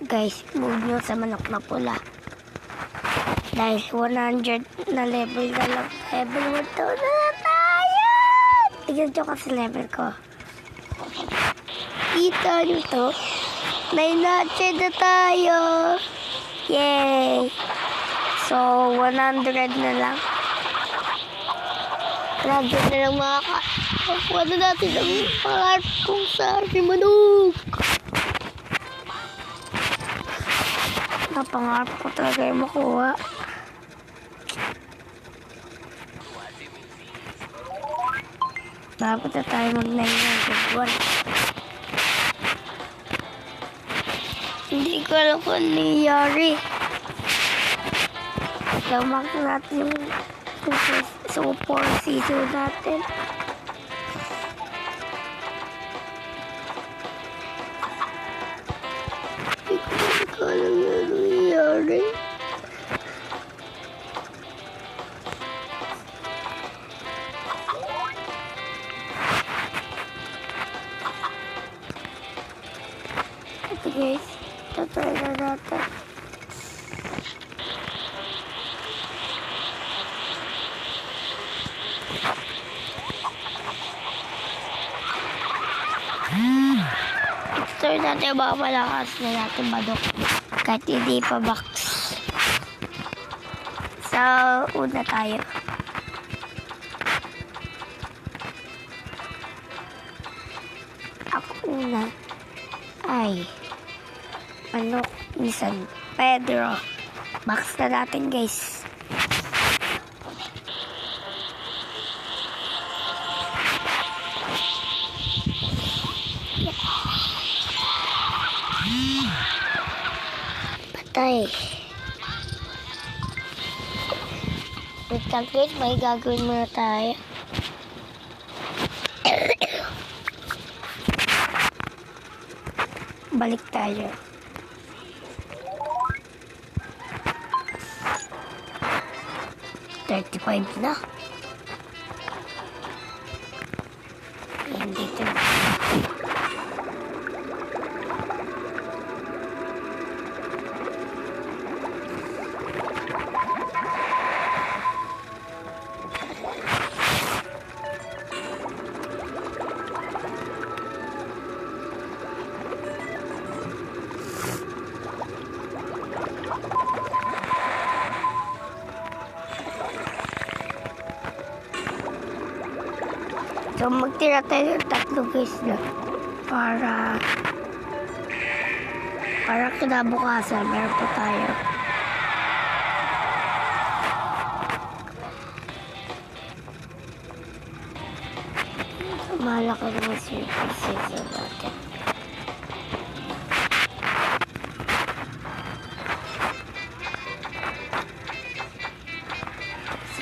Guys, move nyo sa manok na pula. Dahil 100 na level na lang. Level 1,000 na tayo! Tignan nyo kasi level ko. Kita nyo to? 900 na tayo! Yay! So, 100 na lang. 100 na lang mga kakuha na natin ang pangarap kong sa aking manok. Napangarap ko talaga yung makuha. Dapat na tayo mag-901. Hindi ko alam kung ano nangyari. Lamak natin yung super season natin. Hindi ko alam yung nangyari. Ito guys, tatry na natin. Ito natin mga malakas na natin manok kahit hindi pa box. So, una tayo. Ako una ay manok ni San Pedro. Box na natin guys. Patay. Wait lang guys, may gagawin muna tayo. Balik tayo. $35 na. Ayan dito. So, magtira tayo ng 3 guys na para kinabukasan meron pa tayo. So, malaki naman super season natin.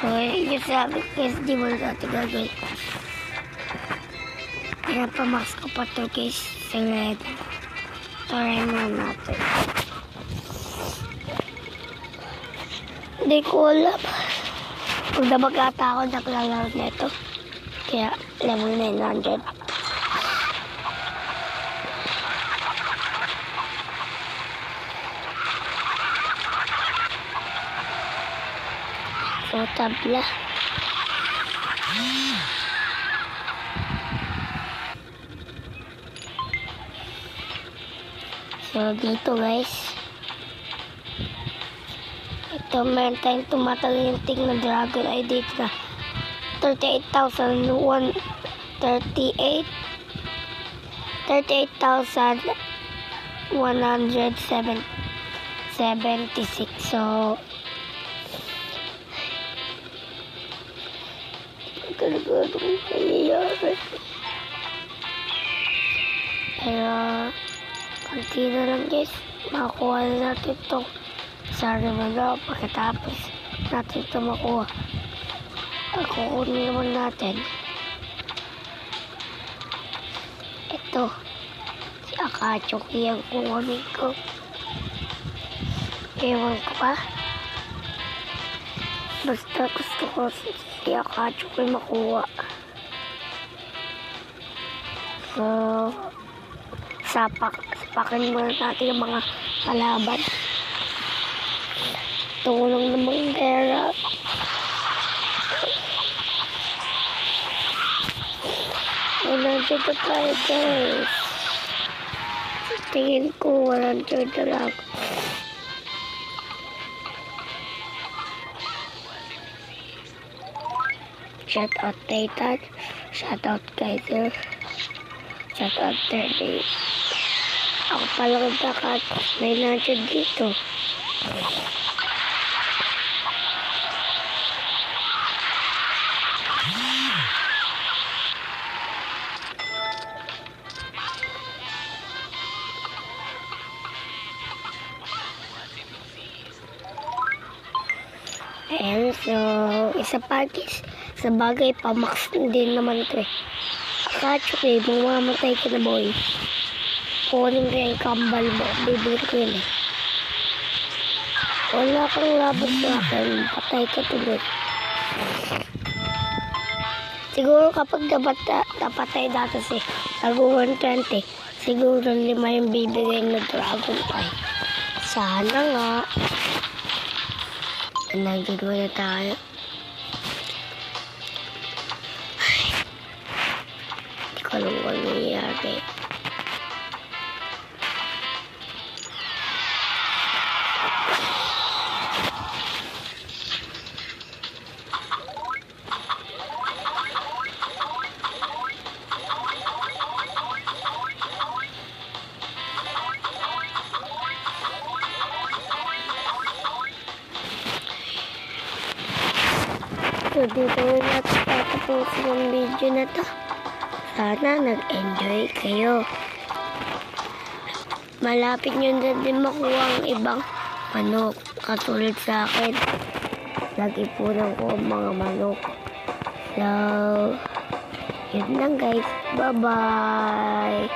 So, yung sabi guys, di mo natin gagawin. Kaya pa-max ko pa ito guys sa red. Try mo natin. Hindi ko alam. Kung na magkata ako naklalaro nito. Kaya level 900. So tabla. So, dito guys. Ito, meron tayong tumatalintig na dragon ay dito na 38,176. So, talaga anong nangyayari. Pero, kunti na lang guys, makuha na natin itong sa remote pagkatapos natin ito makuha. Kukunin naman natin ito si Akachoki ang kukunin ko. Ewan ko pa, basta gusto ko si Akachoki makuha. So, sapak Pakpakin muna natin yung mga kalaban. Tulong namang pera. Nandito tayo guys. Tingin ko walang dito lang. Shout out Titan. Shout out Kaiser. Shout out 30. Ako pala nagkakat. May nandiyan dito. Ayan, so, isa pa guys. Sa bagay, pamax din naman to eh. Akatsuki, mamamatay ka na boy. Kunin ko yung kambal mo. Bibili ko yun eh. Wala kang laban sa akin. Patay ka tuloy. Siguro kapag napatay dati si Lago 120, siguro 5 yung bibigay na Dragon Pie. Sana nga. Nandito na tayo. Hindi ko alam kung nangyayari. So, dito na natin tatapusin ang video na to. Sana nag-enjoy kayo. Malapit nyo na din makuha ang ibang manok. Katulad sa akin. Nag-ipunan ko ang mga manok. So, yun lang guys. Bye-bye!